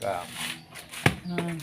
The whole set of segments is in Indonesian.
Kam. Hmm.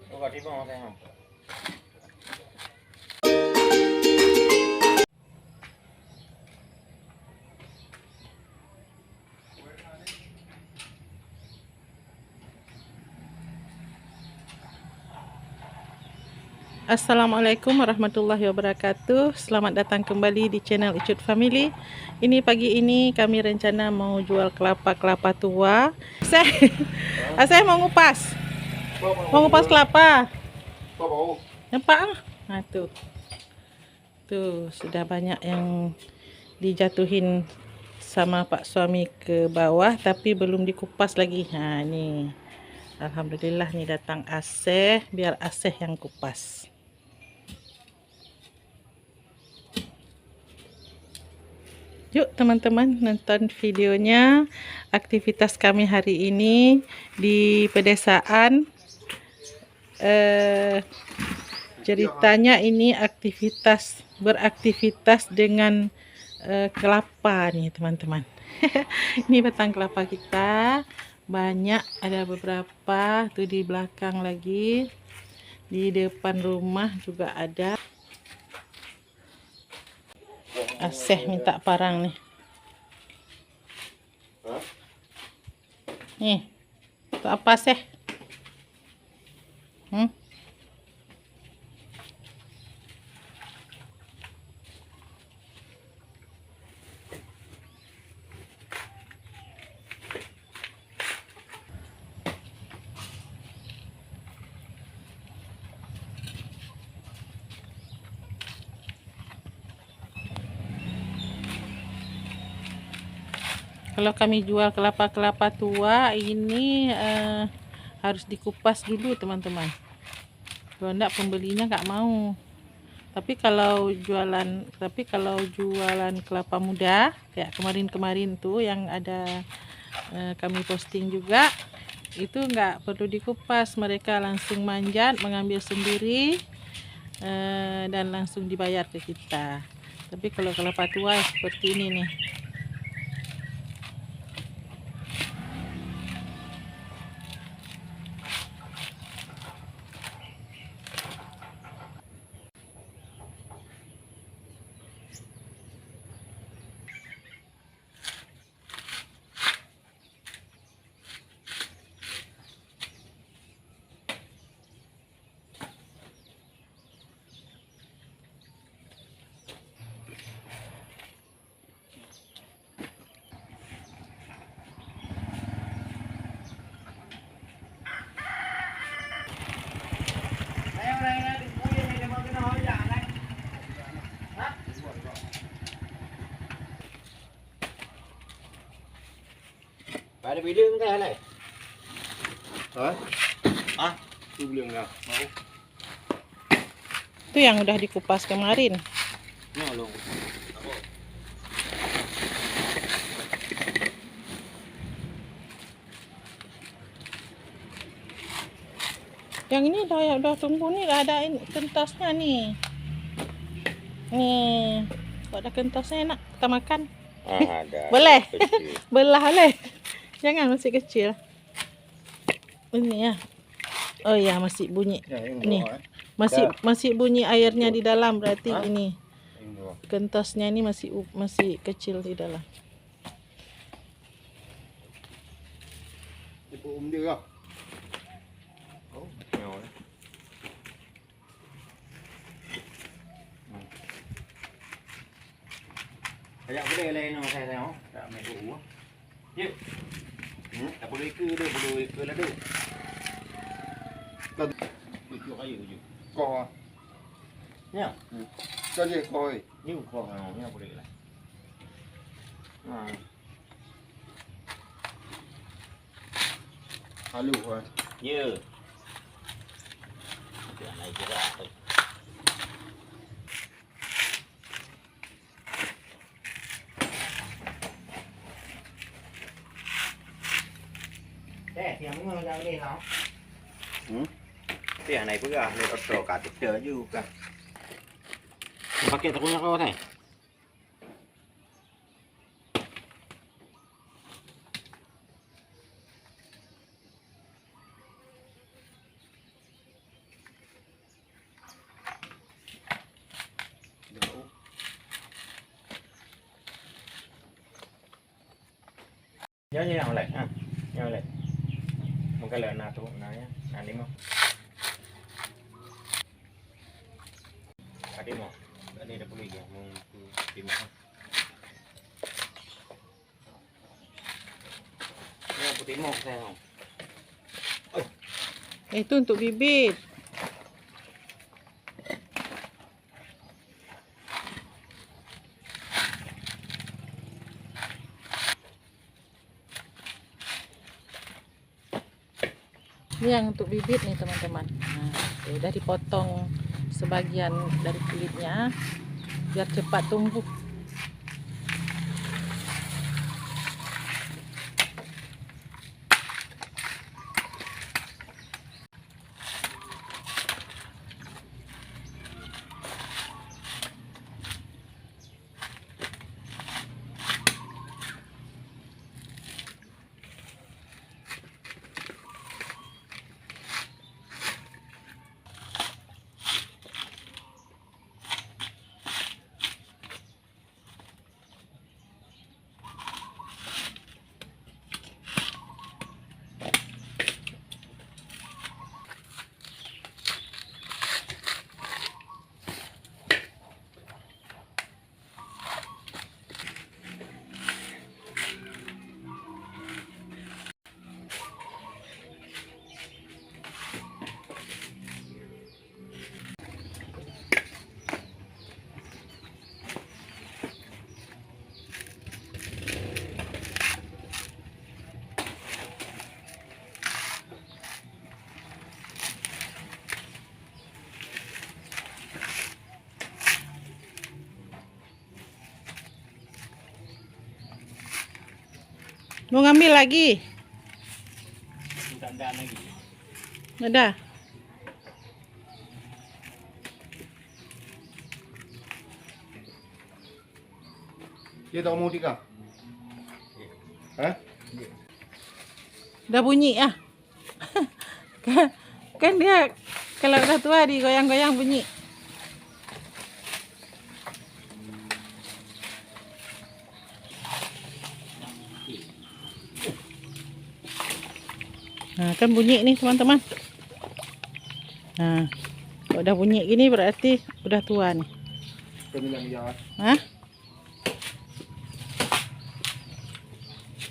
Buka di bawah saya. Assalamualaikum warahmatullahi wabarakatuh. Selamat datang kembali di channel Icut Family. Ini pagi ini kami rencana mau jual kelapa tua. Saya mau ngupas. Mau ngupas kelapa. Nampak? Nah, tuh. Tuh, sudah banyak yang dijatuhin sama Pak suami ke bawah tapi belum dikupas lagi. Nah, ini. Alhamdulillah nih datang Aseh, biar Aseh yang kupas. Yuk teman-teman nonton videonya. Aktivitas kami hari ini di pedesaan. Ceritanya ini beraktivitas dengan kelapa nih teman-teman. Ini batang kelapa kita banyak, ada beberapa tuh di belakang lagi, di depan rumah juga ada. Aseh minta parang nih. Nih, untuk apa Aseh? Kalau kami jual kelapa tua ini harus dikupas dulu teman-teman. Kalau enggak pembelinya nggak mau. Tapi kalau jualan kelapa muda kayak kemarin tuh yang ada kami posting juga, itu nggak perlu dikupas, mereka langsung manjat mengambil sendiri dan langsung dibayar ke kita. Tapi kalau kelapa tua seperti ini nih. Ada video enggak lah? Hah? Itu belum enggak. Mau. Itu yang udah dikupas kemarin. Nyolong. Yang ini udah tumbuh nih, udah ada kentasnya nih. Nih, kalau ada kentasnya enak kita makan. Ada. Boleh. Belah boleh. Jangan, masih kecil. Ini ya. Oh iya, masih bunyi. Nih. Masih bunyi airnya di dalam, berarti ini. Kentasnya ini masih kecil di dalam. Ibu dia kah? Oh, nyawa. Kayak boleh lain nama saya tengok. Tak main buku. Yuk. Tak boleh ke dia, boleh ke lah tu. Tujuh kayu je. Kau Ya. cho gì coi Ni kau ni boleh lah. halu rồi Ya. Dia naik juga. Yang mengajar ni tau. Yang naik juga, lihat auto kat juga. Pakai takunya kau ni. Yang oleh, yang oleh. Mungkin lah na tu, nanya, nani mo. Tadi mo, tadi dah pulih ya, mau timah. Ini putih mo saya. Itu untuk bibit. Ini yang untuk bibit nih teman-teman. Nah, udah dipotong sebagian dari kulitnya biar cepat tumbuh. Mau ngambil lagi? Tak ada lagi. Ada. Dia tak mau tika. Hah? Udah bunyi ya. Kan dia kalau udah tua digoyang-goyang bunyi. Nah, kan bunyi nih teman-teman. Nah, kalau udah bunyi gini berarti udah tua nih. Kemilang jahat. Hah?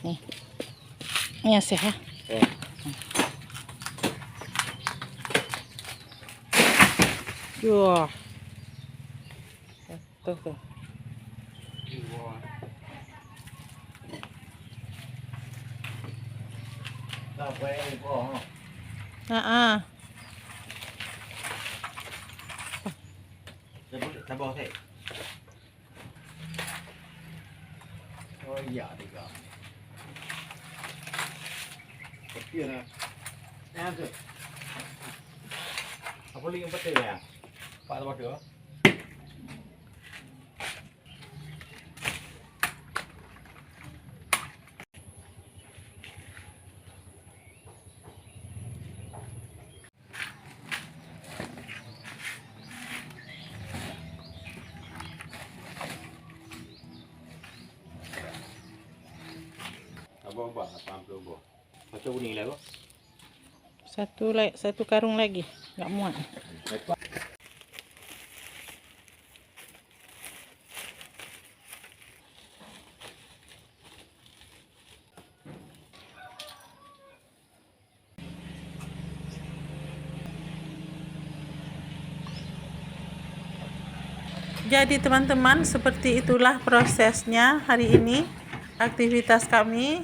Nih. Ini ya sih ya. Wah. Tuh. Tak boleh bohong. Nah, Tak boleh. Oh iya, tiga. Kecil na. Nah, tu. Apa lagi yang betul ya? Pak tak betul. Apa tampil bo. Macam ni lah bo. satu karung lagi, nggak muat. Jadi teman-teman, seperti itulah prosesnya hari ini. Aktivitas kami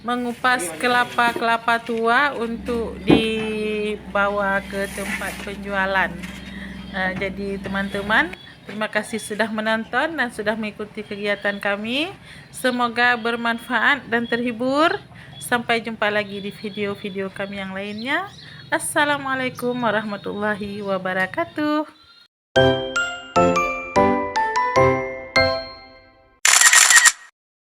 mengupas kelapa-kelapa tua untuk dibawa ke tempat penjualan. Jadi teman-teman, terima kasih sudah menonton dan sudah mengikuti kegiatan kami. Semoga bermanfaat dan terhibur. Sampai jumpa lagi di video-video kami yang lainnya. Assalamualaikum warahmatullahi wabarakatuh.